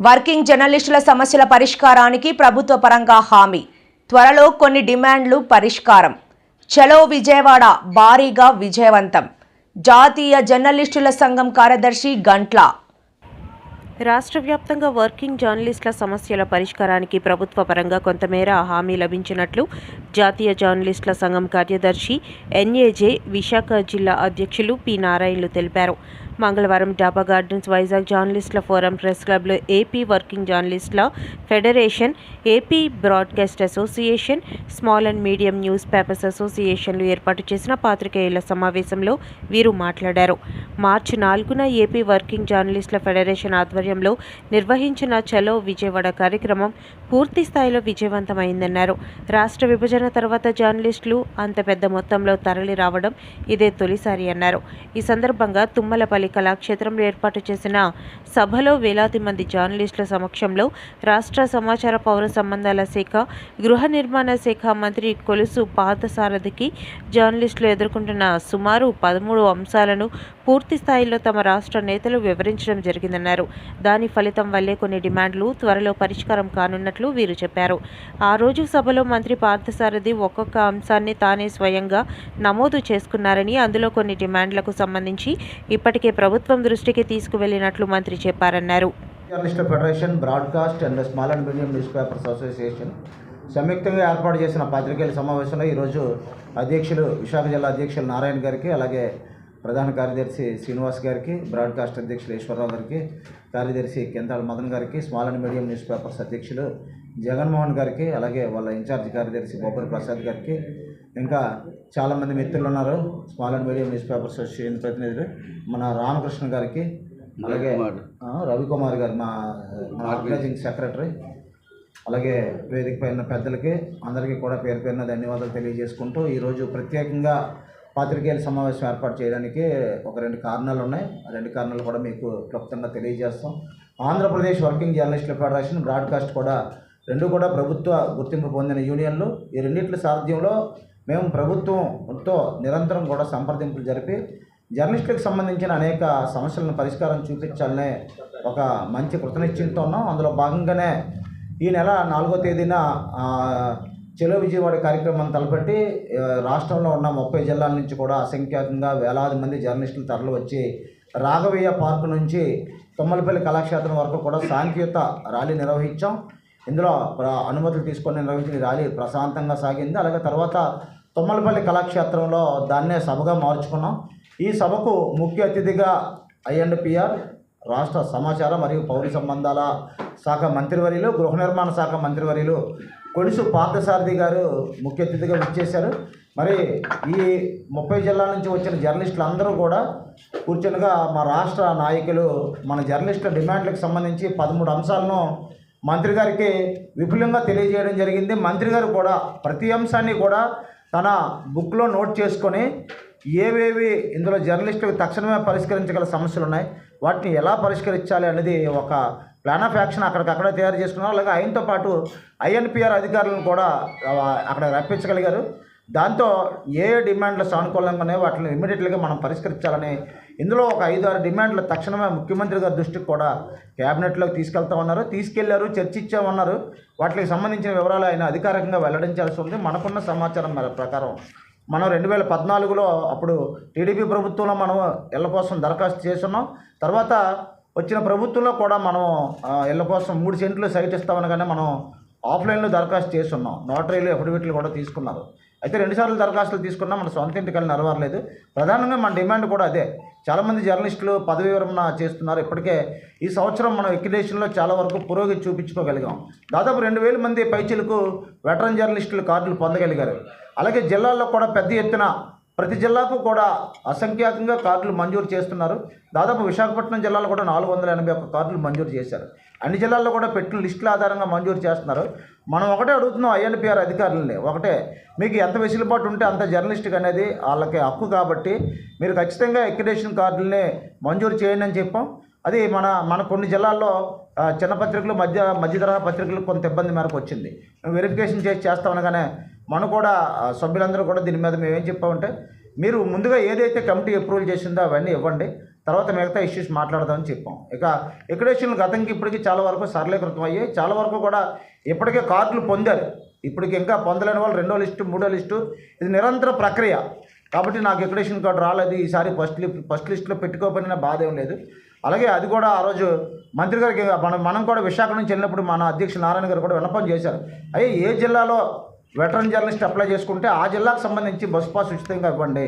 Working జర్నలిస్టుల సమస్యల పరిష్కారానికి ప్రభుత్వ పరంగా హామీ. త్వరలో కొన్ని డిమాండ్లు పరిష్కారం. చలో విజయవాడ భారీగా విజయవంతం. జాతీయ జర్నలిస్టుల సంఘం కార్యదర్శి గంట్ల. రాష్ట్ర వ్యాప్తంగా వర్కింగ్ జర్నలిస్టుల సమస్యల పరిష్కారానికి ప్రభుత్వ పరంగా కొంతమేర హామీ లభించినట్లు జాతీయ జర్నలిస్టుల సంఘం కార్యదర్శి ఎన్ఏజే విశాఖ జిల్లా అధ్యక్షులు పి నారాయణలు తెలిపారు. మంగళవారం డాబా గార్డెన్స్ వైజాగ్ జర్నలిస్టుల ఫోరం ప్రెస్ క్లబ్లో ఏపీ వర్కింగ్ జర్నలిస్టుల federation, AP broadcast association, small and medium news papers అసోసియేషన్లు ఏర్పాటు చేసిన పాత్రికేయుల సమావేశంలో వీరు మాట్లాడారు. మార్చి 4న ఏపీ వర్కింగ్ జర్నలిస్టుల ఫెడరేషన్ ఆధ్వర్యంలో నిర్వహించిన చలో విజయవాడ కార్యక్రమం పూర్తి స్థాయిలో విజయవంతమైందన్నారు. రాష్ట్ర విభజన తర్వాత జర్నలిస్టులు అంత పెద్ద మొత్తంలో తరలి రావడం ఇదే తొలిసారి అన్నారు. ఈ సందర్భంగా తుమ్మలపల్లి కళాక్షేత్రంలో ఏర్పాటు చేసిన సభలో వేలాది మంది జర్నలిస్టుల సమక్షంలో రాష్ట్ర సమాచార పౌర సంబంధాల శాఖ, గృహ నిర్మాణ శాఖ మంత్రి కొలుసు పార్థసారథికి జర్నలిస్టులు ఎదుర్కొంటున్న సుమారు 13 అంశాలను పూర్తి స్థాయిలో తమ రాష్ట్ర నేతలు వివరించడం జరిగిందన్నారు. దాని ఫలితం వల్లే కొన్ని డిమాండ్లు త్వరలో పరిష్కారం కానున్నట్లు వీరు చెప్పారు. ఆ రోజు సభలో మంత్రి పార్థసారథి ఒక్కొక్క అంశాన్ని తానే స్వయంగా నమోదు చేసుకున్నారని, అందులో కొన్ని డిమాండ్లకు సంబంధించి ఇప్పటికే ప్రభుత్వం దృష్టికి తీసుకువెళ్లినట్లు మంత్రి చెప్పారన్నారు. జర్నలిస్టుల federation, broadcast and small and medium news papers association సంయుక్తంగా ఏర్పాటు చేసిన పాత్రికేయుల సమావేశంలో ఈరోజు అధ్యక్షులు విశాఖ జిల్లా అధ్యక్షులు నారాయణ గారికి, అలాగే ప్రధాన కార్యదర్శి శ్రీనివాస్ గారికి, బ్రాడ్కాస్ట్ అధ్యక్షులు ఈశ్వరరావు గారికి, కార్యదర్శి కెంతాళ మదన్ గారికి, small and medium news papers అధ్యక్షులు జగన్మోహన్ గారికి, అలాగే వాళ్ళ ఇన్ఛార్జ్ కార్యదర్శి బొబ్బరి ప్రసాద్ గారికి, ఇంకా చాలామంది మిత్రులు ఉన్నారు. Small and medium news papers association ప్రతినిధులు మన రామకృష్ణ గారికి, అలాగే రవికుమార్ గారు మా ఆర్గనైజింగ్ సెక్రటరీ, అలాగే వేదిక పైన పెద్దలకి అందరికీ కూడా పేరు పేరున ధన్యవాదాలు తెలియజేసుకుంటూ ఈరోజు ప్రత్యేకంగా పాత్రికేయుల సమావేశం ఏర్పాటు చేయడానికి ఒక 2 కారణాలు ఉన్నాయి. ఆ 2 కారణాలు కూడా మీకు క్లుప్తంగా తెలియజేస్తాం. ఆంధ్రప్రదేశ్ వర్కింగ్ జర్నలిస్టుల ఫెడరేషన్, బ్రాడ్కాస్ట్ కూడా 2 కూడా ప్రభుత్వ గుర్తింపు పొందిన యూనియన్లు. ఈ రెండింటి సారథ్యంలో మేము ప్రభుత్వంతో నిరంతరం కూడా సంప్రదింపులు జరిపి జర్నలిస్టులకు సంబంధించిన అనేక సమస్యలను పరిష్కారం చూపించాలనే ఒక మంచి కృతనిశ్చయంతో ఉన్నాం. అందులో భాగంగానే ఈ నెల 4వ తేదీన చలో విజయవాడ కార్యక్రమం తలపెట్టి రాష్ట్రంలో ఉన్న 30 జిల్లాల నుంచి కూడా అసంఖ్యాకంగా వేలాది మంది జర్నలిస్టులు తరలి వచ్చి రాఘవయ్య పార్కు నుంచి తుమ్మలపల్లి కళాక్షేత్రం వరకు కూడా శాంతియుత ర్యాలీ నిర్వహించాం. ఇందులో అనుమతులు తీసుకొని నిర్వహించిన ర్యాలీ ప్రశాంతంగా సాగింది. అలాగే తర్వాత తుమ్మలపల్లి కళాక్షేత్రంలో దాన్నే సభగా మార్చుకున్నాం. ఈ సభకు ముఖ్య అతిథిగా ఐఎండ్పిఆర్ రాష్ట్ర సమాచార మరియు పౌర సంబంధాల శాఖ మంత్రివర్యులు, గృహ నిర్మాణ శాఖ మంత్రివర్యులు కొలుసు పార్థసారథి గారు ముఖ్య అతిథిగా విచ్చేశారు. మరి ఈ 30 జిల్లాల నుంచి వచ్చిన జర్నలిస్టులు అందరూ కూడా కూర్చొనిగా మా రాష్ట్ర నాయకులు మన జర్నలిస్టుల డిమాండ్లకు సంబంధించి 13 అంశాలను మంత్రి గారికి విపులంగా తెలియజేయడం జరిగింది. మంత్రి గారు కూడా ప్రతి అంశాన్ని కూడా తన బుక్లో నోట్ చేసుకొని ఏవేవి ఇందులో జర్నలిస్టులకు తక్షణమే పరిష్కరించగల సమస్యలు ఉన్నాయి, వాటిని ఎలా పరిష్కరించాలి అనేది ఒక ప్లాన్ ఆఫ్ యాక్షన్ అక్కడికక్కడే తయారు చేసుకున్నారు. అలాగే ఆయనతో పాటు ఐఎన్పిఆర్ అధికారులను కూడా అక్కడ రప్పించగలిగారు. దాంతో ఏ డిమాండ్లు సానుకూలంగా ఉన్నాయో వాటిని ఇమ్మీడియట్గా మనం పరిష్కరించాలని ఇందులో ఒక 5-6 డిమాండ్లు తక్షణమే ముఖ్యమంత్రి గారి దృష్టికి కూడా క్యాబినెట్లోకి తీసుకెళ్తామన్నారు, తీసుకెళ్లారు, చర్చించామన్నారు. వాటికి సంబంధించిన వివరాలు ఆయన అధికారికంగా వెల్లడించాల్సి ఉంది. మనకున్న సమాచారం ప్రకారం మనం 2014లో అప్పుడు టీడీపీ ప్రభుత్వంలో మనం ఇళ్ల కోసం దరఖాస్తు చేస్తున్నాం. తర్వాత వచ్చిన ప్రభుత్వంలో కూడా మనం ఇళ్ల కోసం 3 సెంట్లు సైట్ ఇస్తామనగానే మనం ఆఫ్లైన్లో దరఖాస్తు చేస్తున్నాం. నోటరీలు, అఫిడవిట్లు కూడా తీసుకున్నారు. అయితే 2 సార్లు దరఖాస్తులు తీసుకున్నా మన సొంత ఇంటికల్ని నెరవేరలేదు. ప్రధానంగా మన డిమాండ్ కూడా అదే. చాలామంది జర్నలిస్టులు పదవి విరమణ చేస్తున్నారు. ఇప్పటికే ఈ సంవత్సరం మనం ఎక్యుడేషన్లో చాలా వరకు పురోగతి చూపించుకోగలిగాం. దాదాపు 2000 మంది పైచిలకు వెటరన్ జర్నలిస్టులు కార్డులు పొందగలిగారు. అలాగే జిల్లాల్లో కూడా పెద్ద ఎత్తున ప్రతి జిల్లాకు కూడా అసంఖ్యాకంగా కార్డులు మంజూరు చేస్తున్నారు. దాదాపు విశాఖపట్నం జిల్లాలో కూడా 481 కార్డులు మంజూరు చేశారు. అన్ని జిల్లాల్లో కూడా పెట్టిన లిస్టుల ఆధారంగా మంజూరు చేస్తున్నారు. మనం ఒకటే అడుగుతున్నాం ఐఎన్పిఆర్ అధికారులని, ఒకటే మీకు ఎంత వెసులుబాటు ఉంటే అంత జర్నలిస్టుకి అనేది వాళ్ళకి హక్కు కాబట్టి మీరు ఖచ్చితంగా ఎక్యుడేషన్ కార్డుల్ని మంజూరు చేయండి అని చెప్పాం. అది మన కొన్ని జిల్లాల్లో చిన్న పత్రికలు, మధ్య తరహా పత్రికలు కొంత ఇబ్బంది మేరకు వచ్చింది. వెరిఫికేషన్ చేస్తామనగానే మనం కూడా సభ్యులందరూ కూడా దీని మీద మేము ఏం చెప్పామంటే మీరు ముందుగా ఏదైతే కమిటీ అప్రూవల్ చేసిందో అవన్నీ ఇవ్వండి, తర్వాత మిగతా ఇష్యూస్ మాట్లాడదామని చెప్పాం. ఇక ఎక్రిడేషన్లు గతంకి ఇప్పటికీ చాలా వరకు సరళీకృతం అయ్యాయి. చాలా వరకు కూడా ఇప్పటికే కార్డులు పొందారు. ఇప్పటికి ఇంకా పొందలేని వాళ్ళు 2వ లిస్టు 3వ లిస్టు, ఇది నిరంతర ప్రక్రియ. కాబట్టి నాకు ఎక్రిడేషన్ కార్డు రాలేదు, ఈసారి ఫస్ట్ లిస్టులో పెట్టుకోకపోయినా బాధ ఏం లేదు. అలాగే అది కూడా ఆ రోజు మంత్రి గారికి మనం కూడా విశాఖ నుంచి వెళ్ళినప్పుడు మన అధ్యక్షులు నారాయణ గారు కూడా విన్నపం చేశారు. ఏ జిల్లాలో వెటరన్ జర్నలిస్ట్ అప్లై చేసుకుంటే ఆ జిల్లాకు సంబంధించి బస్ పాస్ ఉచితంగా ఇవ్వండి,